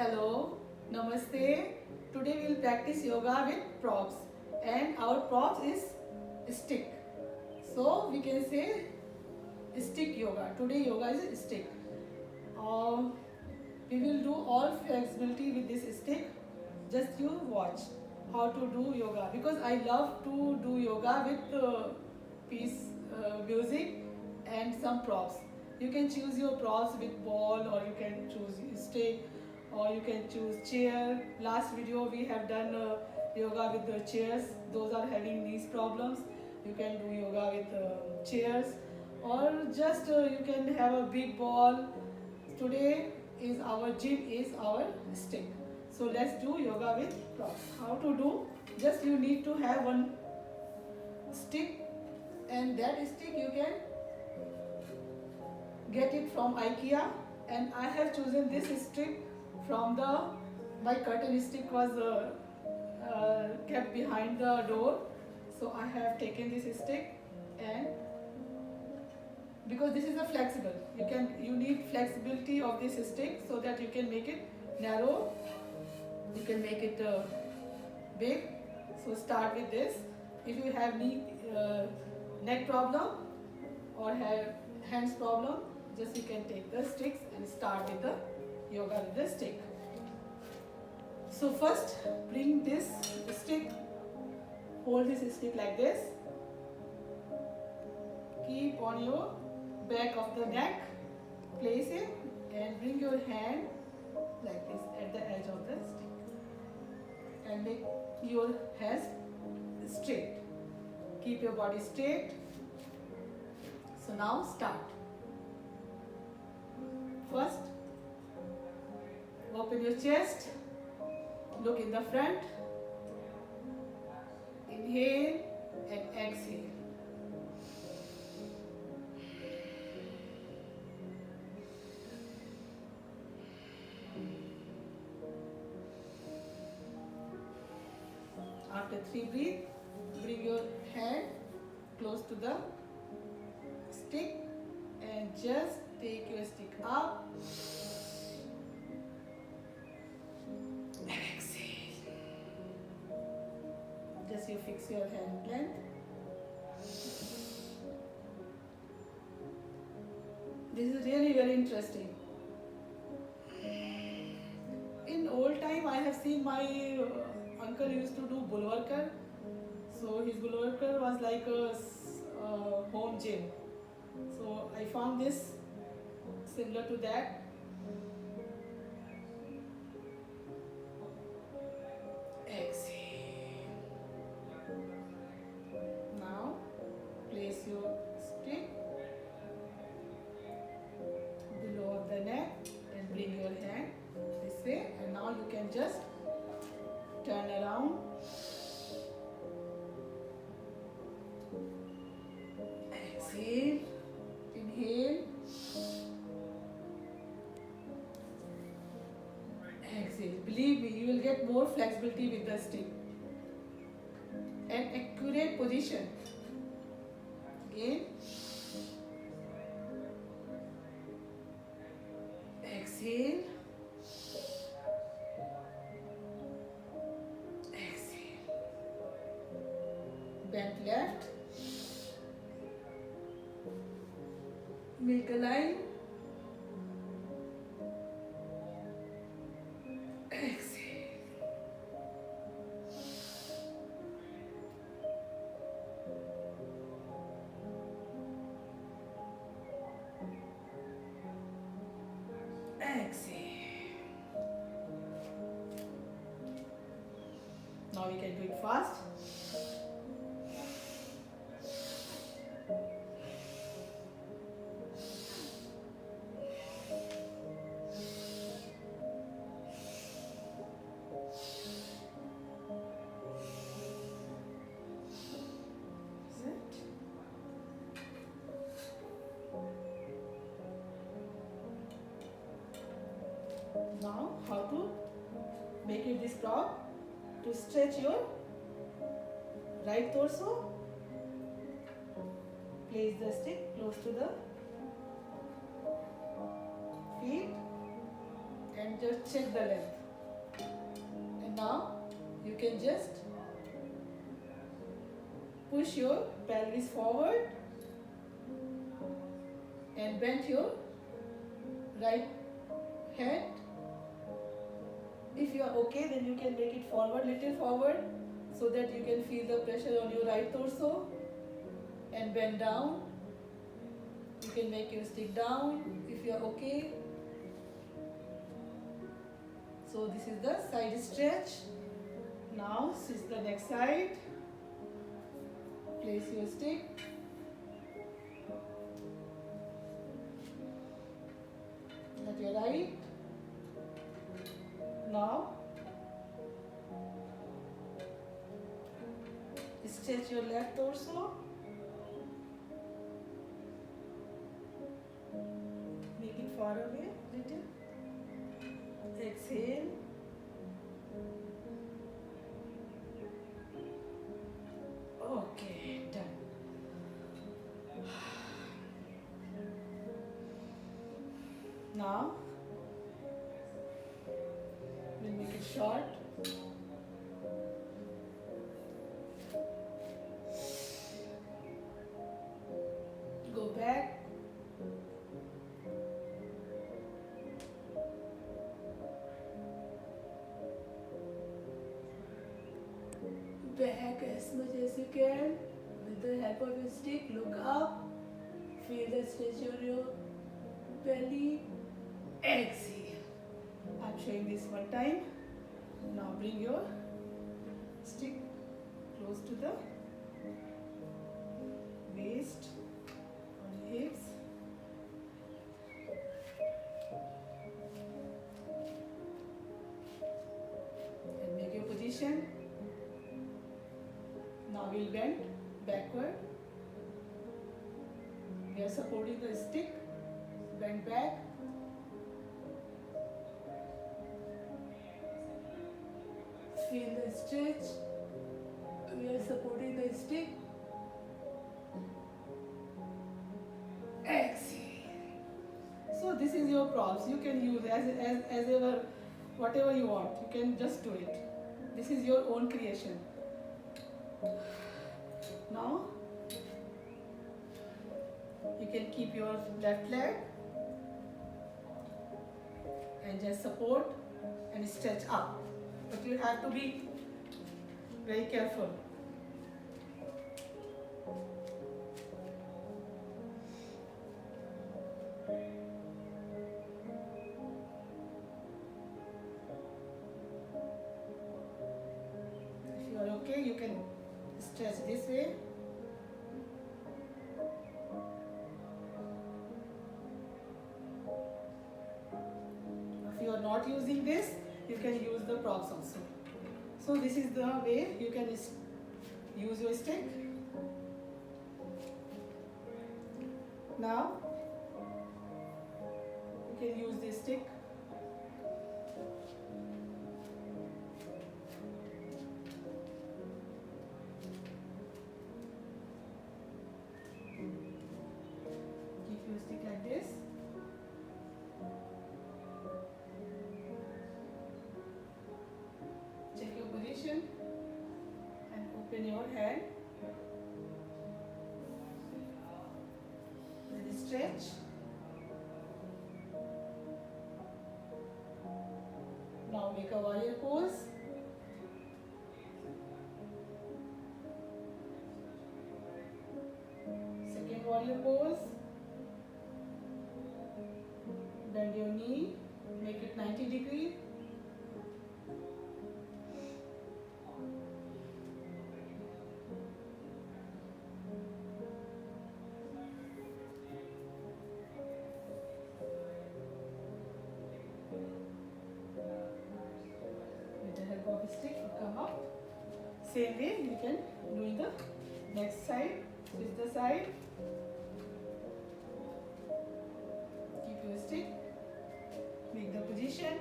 Hello, Namaste. Today we will practice yoga with props, and our props is stick. So we can say stick yoga. Today yoga is stick. Uh, we will do all flexibility with this stick. Just you watch how to do yoga because I love to do yoga with piece music and some props. You can choose your props with ball, or you can choose stick, or you can choose chair. Last video we have done yoga with the chairs. Those are having these problems. You can do yoga with chairs, or just you can have a big ball. Today is our gym is our stick. So let's do yoga with props. How to do? Just you need to have one stick, and that stick you can get it from IKEA. And I have chosen this stick from the my curtain stick was kept behind the door, so I have taken this stick. And because this is a flexible, you need flexibility of this stick so that you can make it narrow, you can make it big. So start with this. If you have neck problem or have hands problem, just you can take the sticks and start with the yoga with the stick. So first bring this stick, hold this stick like this, keep on your back of the neck, place it, and bring your hand like this at the edge of the stick and make your hands straight. Keep your body straight. So now start. First, open your chest, look in the front, inhale and exhale. After 3 breaths, bring your hand close to the stick and just take your stick up. Exhale. Just you fix your hand length. This is really very interesting. In old time, I have seen my uncle used to do bulwarker. So his bulwarker was like a home gym. So I found this similar to that. Exhale. Now place your stick below the neck and bring your hand this way. And now you can just turn around. Exhale. Inhale. Exhale. Believe me, you will get more flexibility with the stick. And accurate position. Again. Exhale. Bend left, make a line, exhale, exhale. Now we can do it fast. Now how to make it this prop? To stretch your right torso, place the stick close to the feet and just check the length. And now you can just push your pelvis forward and bend your right hand. If you are okay, then you can make it forward, little forward, so that you can feel the pressure on your right torso, and bend down. You can make your stick down if you are okay. So this is the side stretch. Now switch the next side. Place your stick. At your right. Now stretch your left torso. Make it far away little. Exhale. Okay, done. Now we'll make it short. Go back. Back as much as you can. With the help of your stick, look up. Feel the stretch on your belly. Exhale. I'm showing this one time. Now bring your stick close to the waist on your hips. And make your position. Now we'll bend backward. We are supporting the stick. Bend back. Feel the stretch. We are supporting the stick. Exhale. So this is your props. You can use as ever, whatever you want. You can just do it. This is your own creation. Now you can keep your left leg and just support and stretch up, but you have to be very careful. If you are okay, you can stretch this way. If you are not using this, you can use the props also. So this is the way you can use your stick. Now you can use this stick. Keep your stick like this. Check your position and open your hand. Then stretch. Now make a warrior pose. Second warrior pose. Bend your knee, make it 90 degrees. With the help of a stick, you come up. Same way you can do in the next side. Switch the side. Keep your stick. Make the position.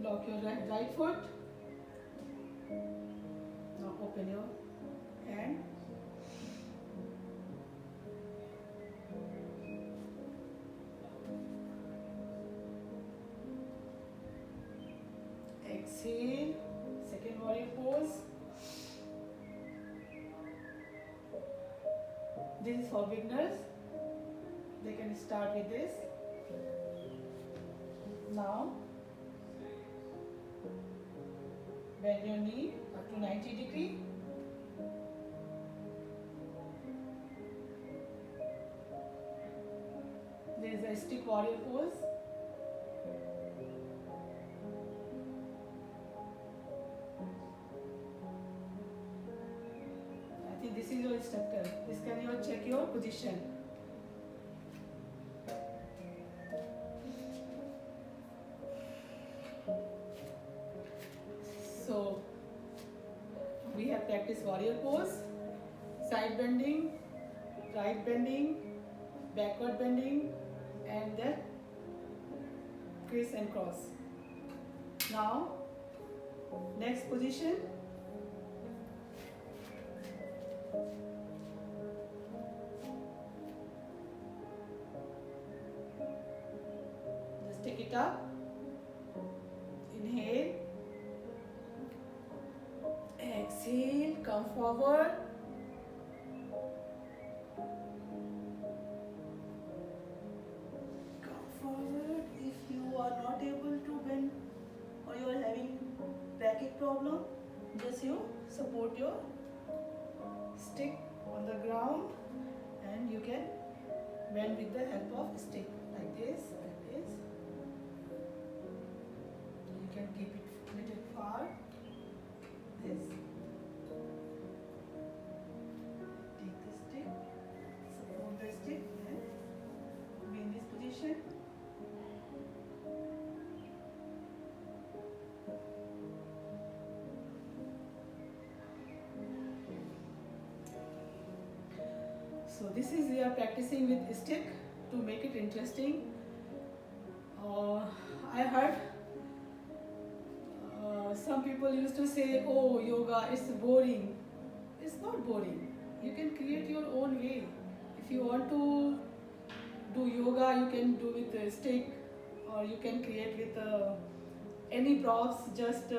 Lock your right foot. Now open your hand. exhale, second warrior pose. This is for beginners, they can start with this. Now bend your knee up to 90 degree. There is a stick warrior pose. I think this is your instructor. This can you check your position. So we have practiced warrior pose, side bending, right bending, backward bending, and then criss and cross. Now next position, just take it up, inhale, exhale, come forward, come forward. If you are not able to bend or you are having bracket problem, just you support your stick on the ground and you can bend with the help of stick like this, like this. You can keep it little far. This. Take the stick, support the stick and be in this position. So this is we are practicing with stick to make it interesting. I heard some people used to say, oh, yoga is boring. It's not boring. You can create your own way. If you want to do yoga, you can do with a stick, or you can create with any props, just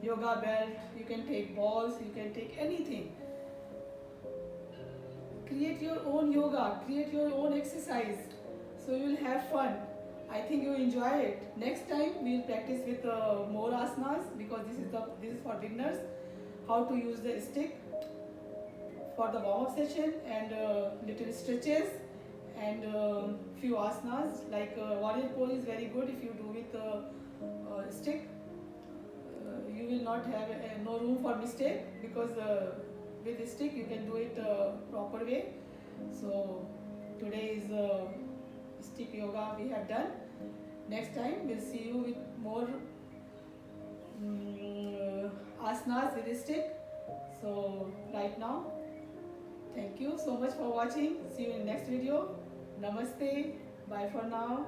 yoga belt. You can take balls, you can take anything. Create your own yoga, create your own exercise, so you will have fun. I think you enjoy it. Next time we will practice with more asanas, because this is for beginners. How to use the stick for the warm-up session, and little stretches and few asanas like warrior pose is very good. If you do with stick, you will not have no room for mistake, because with stick you can do it proper way. So today is stick yoga we have done. Next time we'll see you with more asanas with stick. So right now, thank you so much for watching. See you in next video. Namaste. Bye for now.